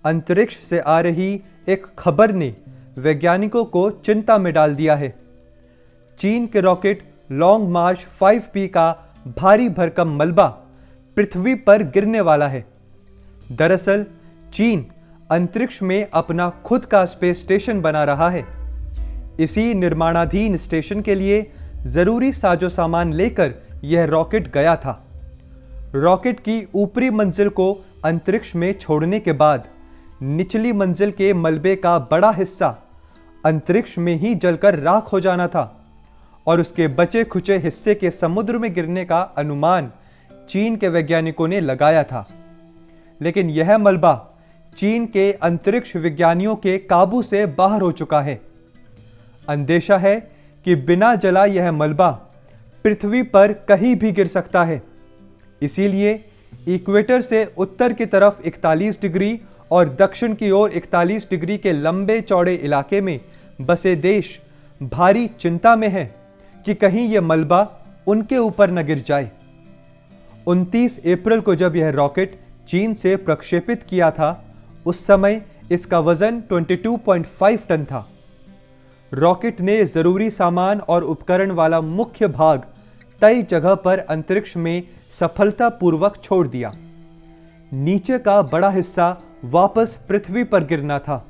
अंतरिक्ष से आ रही एक खबर ने वैज्ञानिकों को चिंता में डाल दिया है। चीन के रॉकेट लॉन्ग मार्च 5P का भारी भरकम मलबा पृथ्वी पर गिरने वाला है। दरअसल चीन अंतरिक्ष में अपना खुद का स्पेस स्टेशन बना रहा है। इसी निर्माणाधीन स्टेशन के लिए जरूरी साजो सामान लेकर यह रॉकेट गया था। रॉकेट की ऊपरी मंजिल को अंतरिक्ष में छोड़ने के बाद निचली मंजिल के मलबे का बड़ा हिस्सा अंतरिक्ष में ही जलकर राख हो जाना था और उसके बचे खुचे हिस्से के समुद्र में गिरने का अनुमान चीन के वैज्ञानिकों ने लगाया था। लेकिन यह मलबा चीन के अंतरिक्ष विज्ञानियों के काबू से बाहर हो चुका है। अंदेशा है कि बिना जला यह मलबा पृथ्वी पर कहीं भी गिर सकता है। इसीलिए इक्वेटर से उत्तर की तरफ 41 डिग्री और दक्षिण की ओर 41 डिग्री के लंबे चौड़े इलाके में बसे देश भारी चिंता में हैं कि कहीं यह मलबा उनके ऊपर न गिर जाए। 29 अप्रैल को जब यह रॉकेट चीन से प्रक्षेपित किया था, उस समय इसका वजन 22.5 टन था। रॉकेट ने जरूरी सामान और उपकरण वाला मुख्य भाग तय जगह पर अंतरिक्ष में सफलतापूर्वक छोड़ दिया। नीचे का बड़ा हिस्सा वापस पृथ्वी पर गिरना था।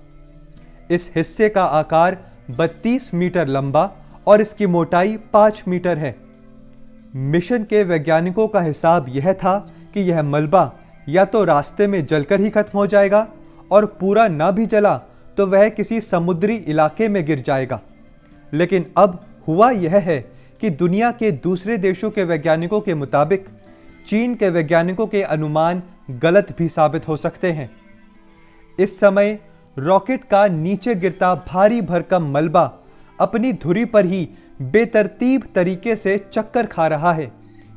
इस हिस्से का आकार 32 मीटर लंबा और इसकी मोटाई 5 मीटर है। मिशन के वैज्ञानिकों का हिसाब यह था कि यह मलबा या तो रास्ते में जलकर ही खत्म हो जाएगा और पूरा ना भी जला तो वह किसी समुद्री इलाके में गिर जाएगा। लेकिन अब हुआ यह है कि दुनिया के दूसरे देशों के वैज्ञानिकों के मुताबिक चीन के वैज्ञानिकों के अनुमान गलत भी साबित हो सकते हैं। इस समय रॉकेट का नीचे गिरता भारी भरकम मलबा अपनी धुरी पर ही बेतरतीब तरीके से चक्कर खा रहा है,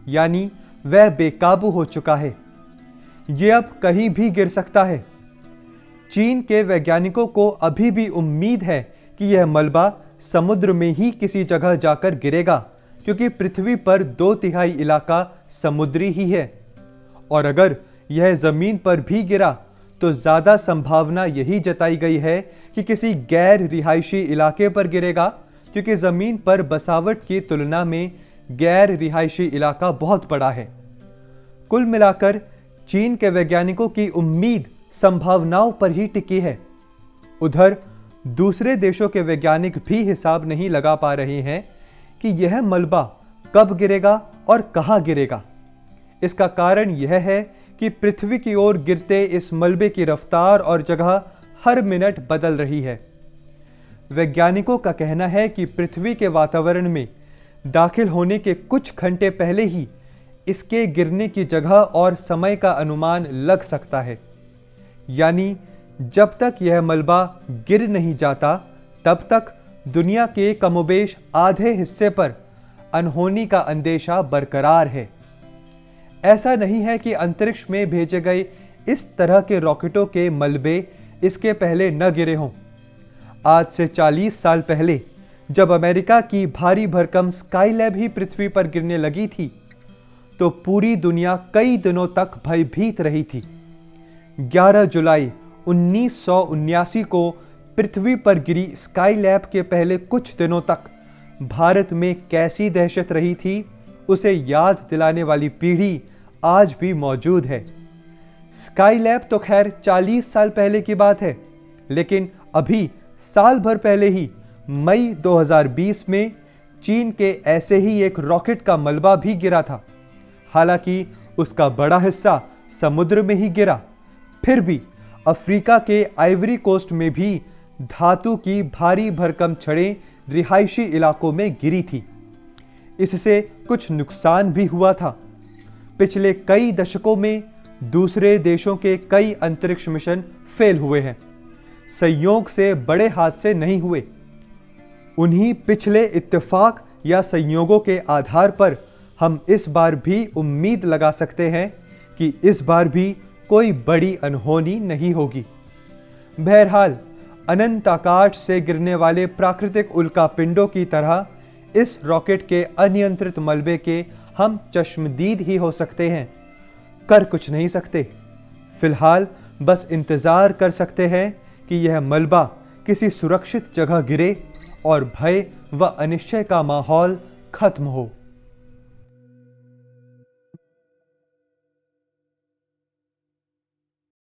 यानी वह बेकाबू हो चुका है। यह अब कहीं भी गिर सकता है। चीन के वैज्ञानिकों को अभी भी उम्मीद है कि यह मलबा समुद्र में ही किसी जगह जाकर गिरेगा, क्योंकि पृथ्वी पर 2/3 इलाका समुद्री ही है। और अगर यह जमीन पर भी गिरा तो ज्यादा संभावना यही जताई गई है कि किसी गैर रिहायशी इलाके पर गिरेगा, क्योंकि जमीन पर बसावट की तुलना में गैर रिहायशी इलाका बहुत बड़ा है। कुल मिलाकर चीन के वैज्ञानिकों की उम्मीद संभावनाओं पर ही टिकी है। उधर दूसरे देशों के वैज्ञानिक भी हिसाब नहीं लगा पा रहे हैं कि यह मलबा कब गिरेगा और कहां गिरेगा। इसका कारण यह है कि पृथ्वी की ओर गिरते इस मलबे की रफ्तार और जगह हर मिनट बदल रही है। वैज्ञानिकों का कहना है कि पृथ्वी के वातावरण में दाखिल होने के कुछ घंटे पहले ही इसके गिरने की जगह और समय का अनुमान लग सकता है। यानी जब तक यह मलबा गिर नहीं जाता, तब तक दुनिया के कमोबेश आधे हिस्से पर अनहोनी का अंदेशा बरकरार है। ऐसा नहीं है कि अंतरिक्ष में भेजे गए इस तरह के रॉकेटों के मलबे इसके पहले न गिरे हों। आज से 40 साल पहले जब अमेरिका की भारी भरकम स्काईलैब ही पृथ्वी पर गिरने लगी थी, तो पूरी दुनिया कई दिनों तक भयभीत रही थी। 11 जुलाई 1979 को पृथ्वी पर गिरी स्काईलैब के पहले कुछ दिनों तक भारत में कैसी दहशत रही थी, उसे याद दिलाने वाली पीढ़ी आज भी मौजूद है। स्काईलैब तो खैर 40 साल पहले की बात है, लेकिन अभी साल भर पहले ही मई 2020 में चीन के ऐसे ही एक रॉकेट का मलबा भी गिरा था। हालांकि उसका बड़ा हिस्सा समुद्र में ही गिरा, फिर भी अफ्रीका के आइवरी कोस्ट में भी धातु की भारी भरकम छड़ें रिहायशी इलाकों में गिरी थी। इससे कुछ नुकसान भी हुआ था। पिछले कई दशकों में दूसरे देशों के कई अंतरिक्ष मिशन फेल हुए हैं। संयोग से बड़े हादसे नहीं हुए। उन्हीं पिछले इत्तेफाक या संयोगों के आधार पर हम इस बार भी उम्मीद लगा सकते हैं कि इस बार भी कोई बड़ी अनहोनी नहीं होगी। बहरहाल अनंत आकाश से गिरने वाले प्राकृतिक उल्का पिंडों की तरह इस रॉकेट के अनियंत्रित मलबे के हम चश्मदीद ही हो सकते हैं, कर कुछ नहीं सकते। फिलहाल बस इंतज़ार कर सकते हैं कि यह मलबा किसी सुरक्षित जगह गिरे और भय व अनिश्चय का माहौल खत्म हो।